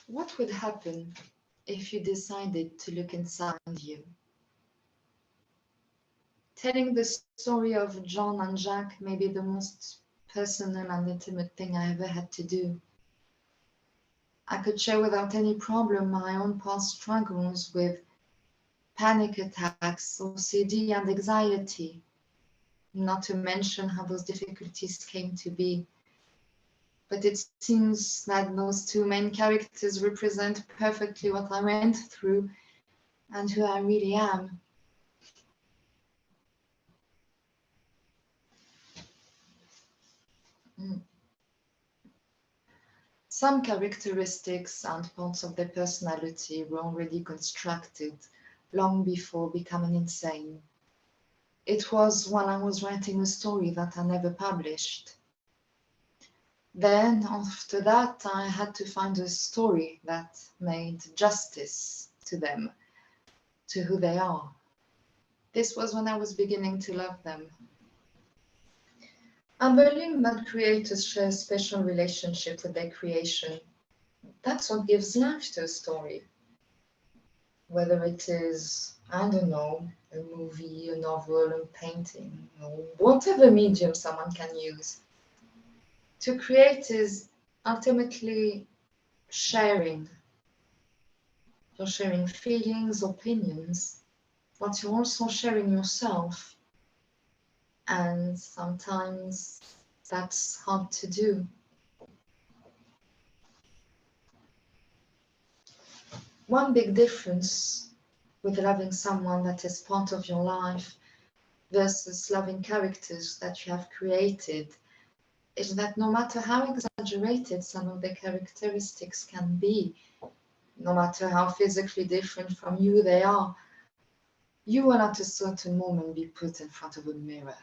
What would happen if you decided to look inside you? Telling the story of John and Jack may be the most personal and intimate thing I ever had to do. I could share without any problem my own past struggles with panic attacks, OCD, and anxiety, not to mention how those difficulties came to be. But it seems that those two main characters represent perfectly what I went through and who I really am. Mm. Some characteristics and parts of their personality were already constructed long before becoming insane. It was when I was writing a story that I never published. Then, after that, I had to find a story that made justice to them, to who they are. This was when I was beginning to love them. And believing that creators share a special relationship with their creation, that's what gives life to a story. Whether it is, I don't know, a movie, a novel, a painting, or whatever medium someone can use. To create is ultimately sharing. You're sharing feelings, opinions, but you're also sharing yourself. And sometimes that's hard to do. One big difference with loving someone that is part of your life versus loving characters that you have created is that no matter how exaggerated some of the characteristics can be, no matter how physically different from you they are, you will at a certain moment be put in front of a mirror.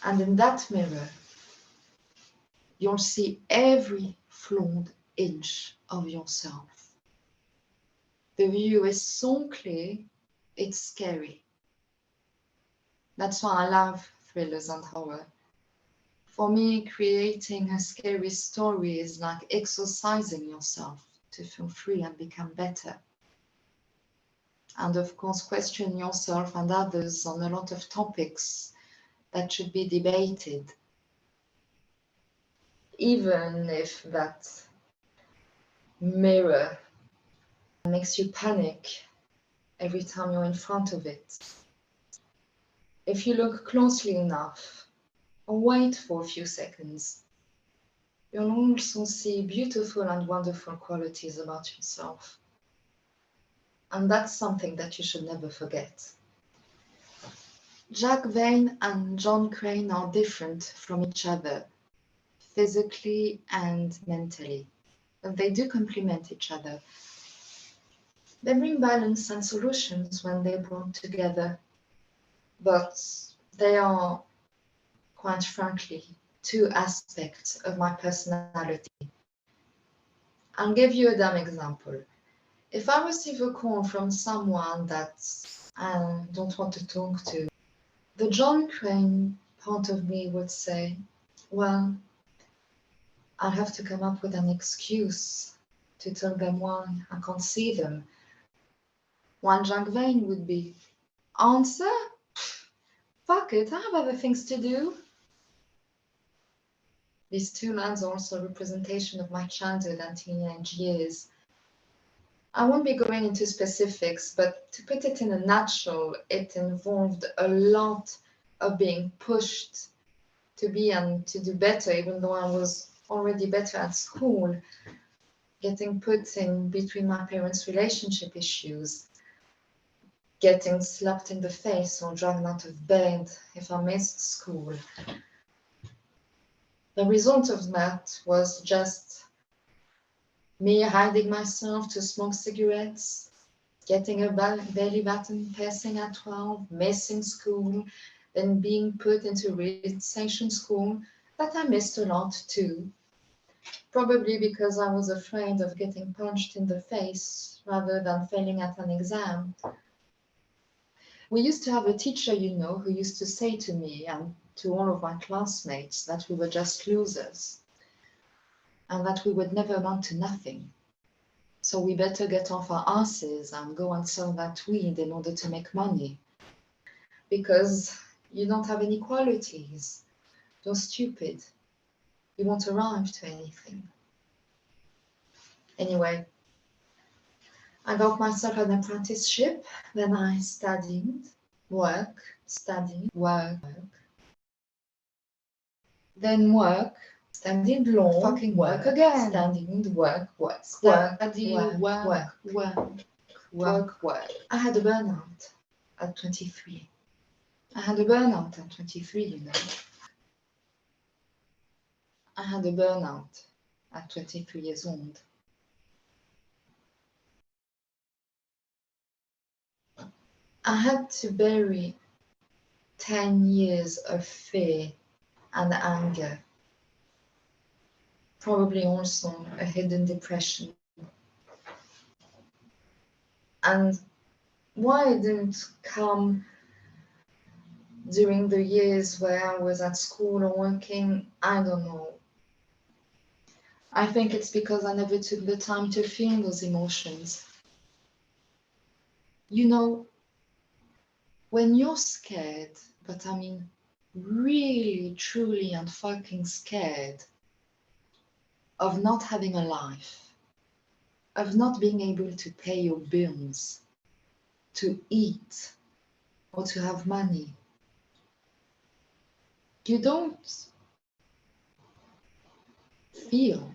And in that mirror, you'll see every flawed inch of yourself. The view is so clear, it's scary. That's why I love thrillers and horror. For me, creating a scary story is like exercising yourself to feel free and become better. And of course, question yourself and others on a lot of topics that should be debated, even if that mirror makes you panic every time you're in front of it. If you look closely enough or wait for a few seconds, you'll also see beautiful and wonderful qualities about yourself. And that's something that you should never forget. Jack Vane and John Crane are different from each other, physically and mentally. But they do complement each other. They bring balance and solutions when they're brought together. But they are, quite frankly, two aspects of my personality. I'll give you a dumb example. If I receive a call from someone that I don't want to talk to, the John Crane part of me would say, well, I'll have to come up with an excuse to tell them why I can't see them. One Jack Vane would be, answer? Fuck it, I have other things to do. These two lines are also a representation of my childhood and teenage years. I won't be going into specifics, but to put it in a nutshell, it involved a lot of being pushed to be and to do better, even though I was already better at school, getting put in between my parents' relationship issues, getting slapped in the face or dragged out of bed if I missed school. The result of that was just me hiding myself to smoke cigarettes, getting a belly button piercing at 12, missing school, then being put into recitation school that I missed a lot too. Probably because I was afraid of getting punched in the face rather than failing at an exam. We used to have a teacher, who used to say to me and to all of my classmates that we were just losers. and that we would never amount to nothing. So we better get off our asses and go and sell that weed in order to make money. Because you don't have any qualities. You're stupid. You won't arrive to anything. Anyway, I got myself an apprenticeship, then I studied, work, study, work, then work, studied law, fucking work again, studied, work, study, work. I had a burnout at 23. I had a burnout at 23, you know. I had a burnout at 23 years old. I had to bury 10 years of fear and anger. Probably also a hidden depression. And why it didn't come during the years where I was at school or working, I don't know. I think it's because I never took the time to feel those emotions. You know, when you're scared, but I mean really, truly and fucking scared of not having a life, of not being able to pay your bills, to eat, or to have money, you don't feel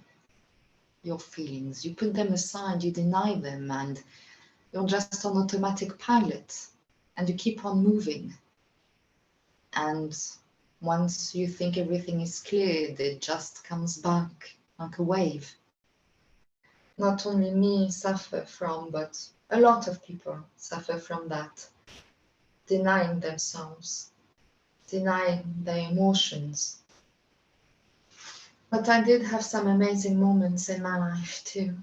your feelings. You put them aside, you deny them, and you're just on automatic pilot, and you keep on moving. And once you think everything is cleared, it just comes back like a wave. Not only me suffer from, but a lot of people suffer from that, denying themselves, denying their emotions. But I did have some amazing moments in my life too.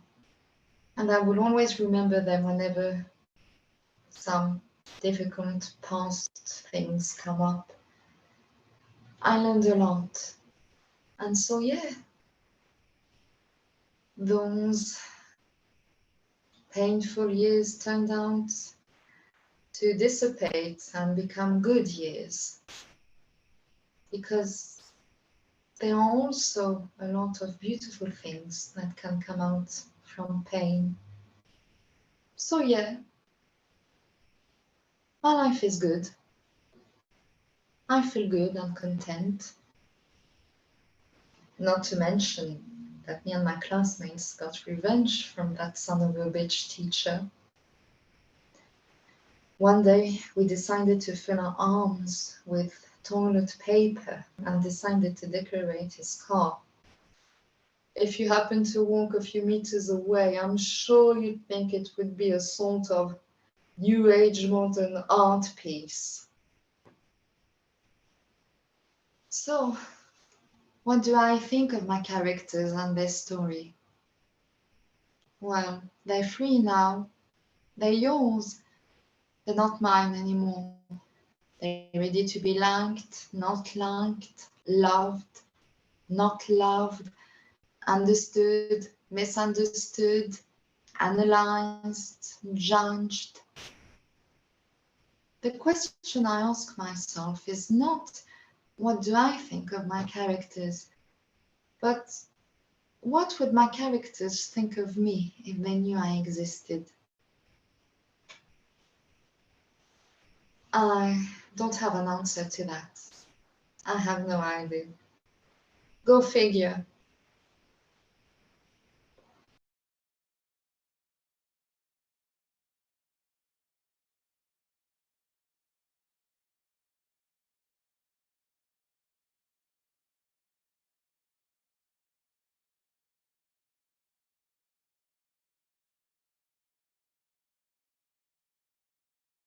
And I will always remember them whenever some difficult past things come up. I learned a lot. And so, yeah, those painful years turned out to dissipate and become good years. Because there are also a lot of beautiful things that can come out from pain. So, yeah, my life is good. I feel good and content. Not to mention that me and my classmates got revenge from that son of a bitch teacher. One day we decided to fill our arms with toilet paper and decided to decorate his car. If you happen to walk a few meters away, I'm sure you'd think it would be a sort of new age modern art piece. So, what do I think of my characters and their story? Well, they're free now. They're yours. They're not mine anymore. They're ready to be liked, not liked, loved, not loved, understood, misunderstood, analyzed, judged. The question I ask myself is not what do I think of my characters, but what would my characters think of me if they knew I existed? I don't have an answer to that. I have no idea. Go figure.